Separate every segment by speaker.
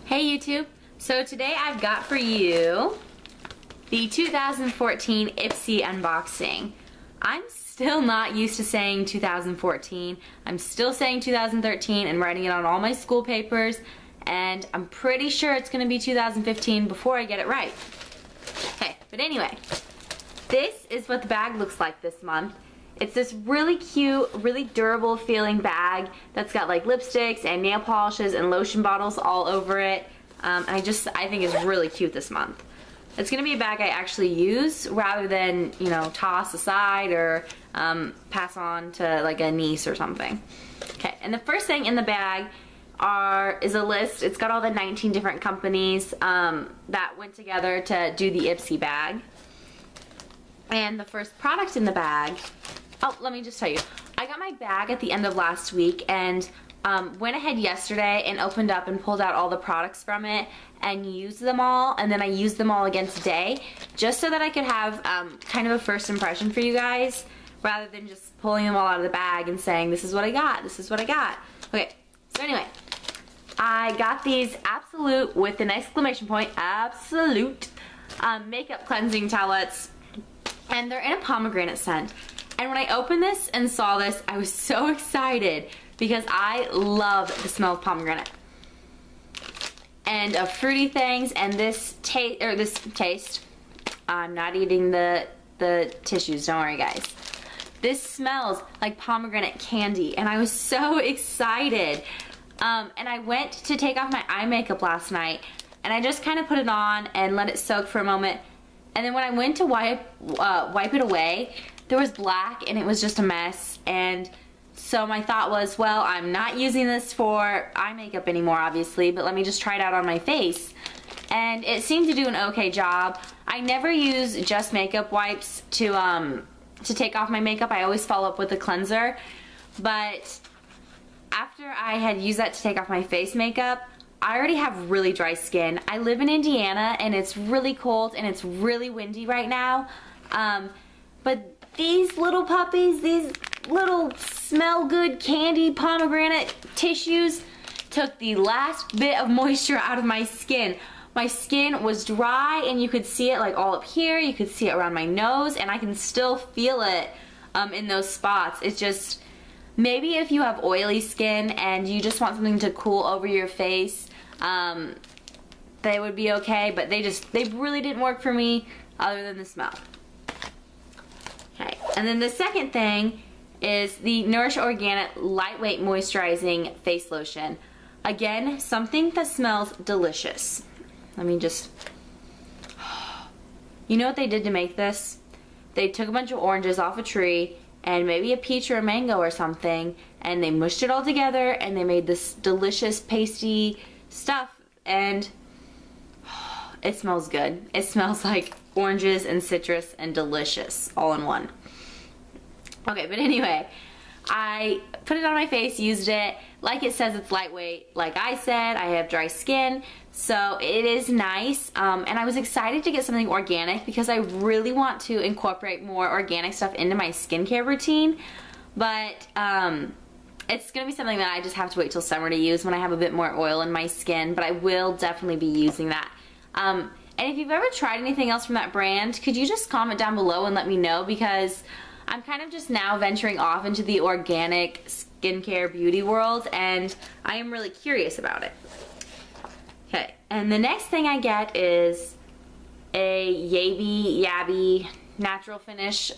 Speaker 1: Hey YouTube! So today I've got for you the 2014 Ipsy unboxing. I'm still not used to saying 2014. I'm still saying 2013 and writing it on all my school papers, and I'm pretty sure it's going to be 2015 before I get it right. Okay, but anyway, this is what the bag looks like this month. It's this really cute, really durable feeling bag that's got like lipsticks and nail polishes and lotion bottles all over it. I think it's really cute this month. It's gonna be a bag I actually use rather than, you know, toss aside or pass on to like a niece or something. Okay, and the first thing in the bag is a list. It's got all the 19 different companies that went together to do the Ipsy bag. And the first product in the bag, oh, let me just tell you. I got my bag at the end of last week and went ahead yesterday and opened up and pulled out all the products from it and used them all, and then I used them all again today just so that I could have kind of a first impression for you guys rather than just pulling them all out of the bag and saying this is what I got, this is what I got. Okay, so anyway, I got these Absolute, with an exclamation point, Absolute makeup cleansing towelettes, and they're in a pomegranate scent. And when I opened this and saw this, I was so excited because I love the smell of pomegranate and of fruity things. And this taste, I'm not eating the tissues, don't worry guys. This smells like pomegranate candy and I was so excited. And I went to take off my eye makeup last night and I just kind of put it on and let it soak for a moment. And then when I went to wipe it away, there was black and it was just a mess. And so my thought was, well, I'm not using this for eye makeup anymore, obviously, but let me just try it out on my face. And it seemed to do an okay job. I never use just makeup wipes to take off my makeup. I always follow up with a cleanser. But after I had used that to take off my face makeup, I already have really dry skin. I live in Indiana and it's really cold and it's really windy right now. But these little puppies, these little smell good candy pomegranate tissues took the last bit of moisture out of my skin. My skin was dry and you could see it like all up here, you could see it around my nose, and I can still feel it in those spots. It's just, maybe if you have oily skin and you just want something to cool over your face, they would be okay, but they really didn't work for me other than the smell. Okay, and then the second thing is the Nourish Organic Lightweight Moisturizing Face Lotion. Again, something that smells delicious. Let me just... You know what they did to make this? They took a bunch of oranges off a tree and maybe a peach or a mango or something, and they mushed it all together and they made this delicious pasty stuff, and it smells good. It smells like oranges and citrus and delicious all in one. Okay, but anyway, I put it on my face, used it. Like it says, it's lightweight. Like I said, I have dry skin, so it is nice. And I was excited to get something organic because I really want to incorporate more organic stuff into my skincare routine. But it's gonna be something that I just have to wait till summer to use when I have a bit more oil in my skin, but I will definitely be using that. And if you've ever tried anything else from that brand, could you just comment down below and let me know, because I'm kind of just now venturing off into the organic skincare beauty world and I am really curious about it. Okay, and the next thing I get is a Yabby Natural Finish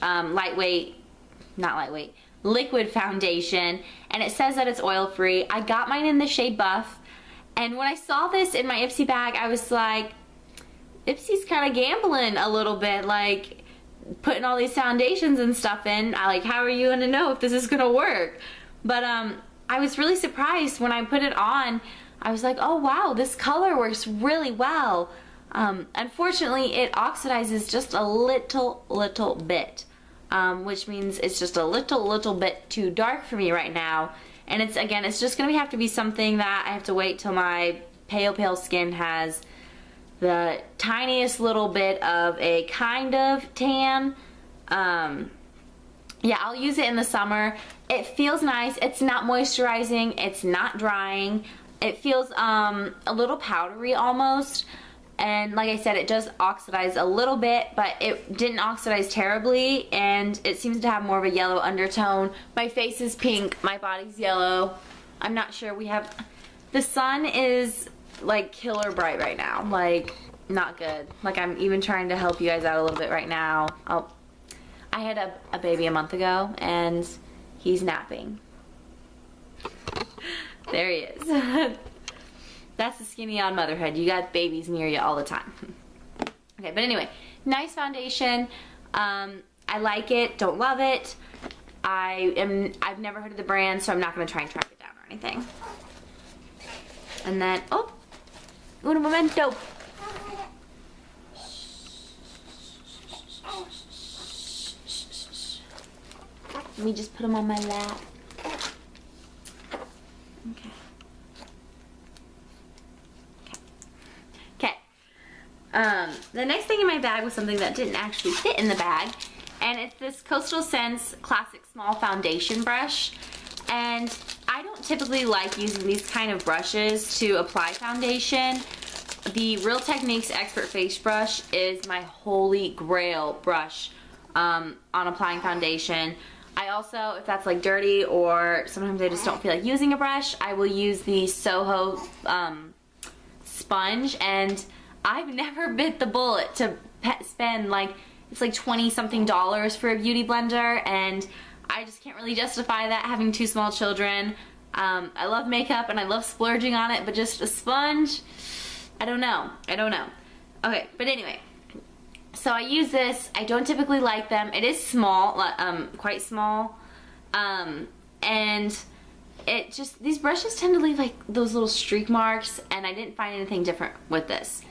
Speaker 1: liquid foundation, and it says that it's oil free. I got mine in the shade Buff, and when I saw this in my Ipsy bag, I was like, Ipsy's kind of gambling a little bit, like putting all these foundations and stuff in. How are you gonna know if this is gonna work? But I was really surprised when I put it on. I was like, oh wow, this color works really well. Unfortunately, it oxidizes just a little bit, which means it's just a little bit too dark for me right now. And it's just gonna have to be something that I have to wait till my pale skin has the tiniest little bit of a kind of tan. Yeah, I'll use it in the summer. It feels nice. It's not moisturizing. It's not drying. It feels a little powdery almost. And like I said, it does oxidize a little bit, but it didn't oxidize terribly, and it seems to have more of a yellow undertone. My face is pink, my body's yellow. I'm not sure. The sun is like killer bright right now, like not good. Like I'm even trying to help you guys out a little bit right now. I had a baby a month ago, and he's napping. There he is. That's the skinny on motherhood. You got babies near you all the time. Okay, but anyway, nice foundation. I like it, don't love it. I've never heard of the brand, so I'm not gonna try and track it down or anything. And then, oh, un momento. Let me just put them on my lap. Okay. The next thing in my bag was something that didn't actually fit in the bag, and it's this Coastal Scents Classic Small Foundation Brush. And I don't typically like using these kind of brushes to apply foundation. The Real Techniques Expert Face Brush is my holy grail brush on applying foundation. I also, if that's like dirty or sometimes I just don't feel like using a brush, I will use the Soho sponge, and I've never bit the bullet to spend like, it's like 20 something dollars for a beauty blender, and I just can't really justify that having 2 small children. I love makeup and I love splurging on it, but just a sponge, I don't know. Okay, but anyway, so I use this. I don't typically like them. It is small, quite small, and it just, these brushes tend to leave like those little streak marks, and I didn't find anything different with this.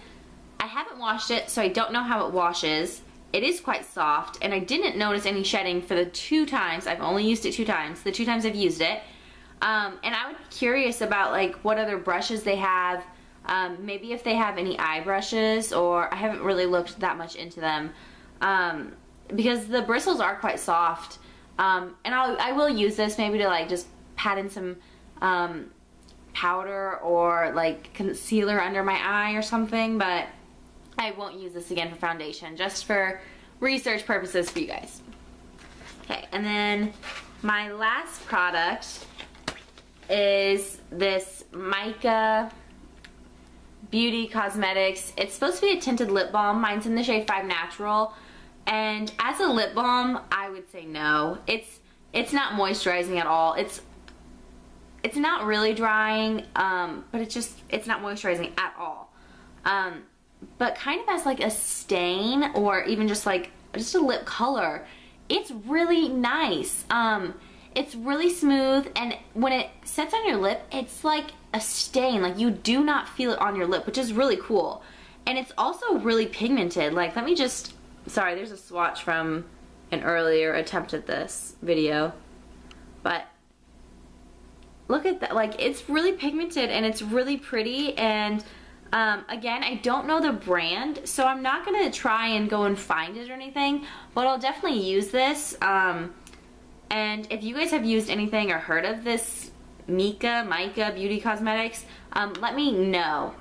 Speaker 1: I haven't washed it, so I don't know how it washes. It is quite soft, and I didn't notice any shedding for the 2 times. I've only used it 2 times, the 2 times I've used it. And I would be curious about like what other brushes they have, maybe if they have any eye brushes, or I haven't really looked that much into them, because the bristles are quite soft. And I will use this maybe to like just pat in some powder or like concealer under my eye or something, but I won't use this again for foundation, just for research purposes for you guys. Okay, and then my last product is this Mica Beauty Cosmetics. It's supposed to be a tinted lip balm. Mine's in the shade 5 Natural. And as a lip balm, I would say no. It's not moisturizing at all. It's not really drying, but it's not moisturizing at all. But kind of as like a stain, or even just like a lip color, it's really nice. It's really smooth, and when it sets on your lip, it's like a stain. Like you do not feel it on your lip, which is really cool. And it's also really pigmented. Like, let me just, sorry, there's a swatch from an earlier attempt at this video, but look at that. Like, it's really pigmented and it's really pretty. And again, I don't know the brand, so I'm not gonna try and go and find it or anything, but I'll definitely use this. And if you guys have used anything or heard of this Mica Beauty Cosmetics, let me know.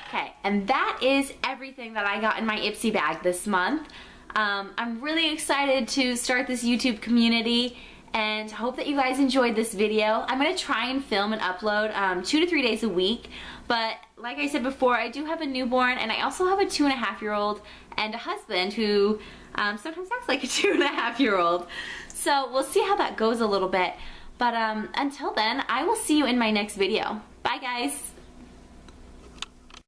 Speaker 1: Okay, and that is everything that I got in my Ipsy bag this month. I'm really excited to start this YouTube community, and hope that you guys enjoyed this video. I'm going to try and film and upload 2 to 3 days a week, but like I said before, I do have a newborn, and I also have a 2.5-year-old and a husband who sometimes acts like a 2.5-year-old. So we'll see how that goes a little bit, but until then, I will see you in my next video. Bye guys!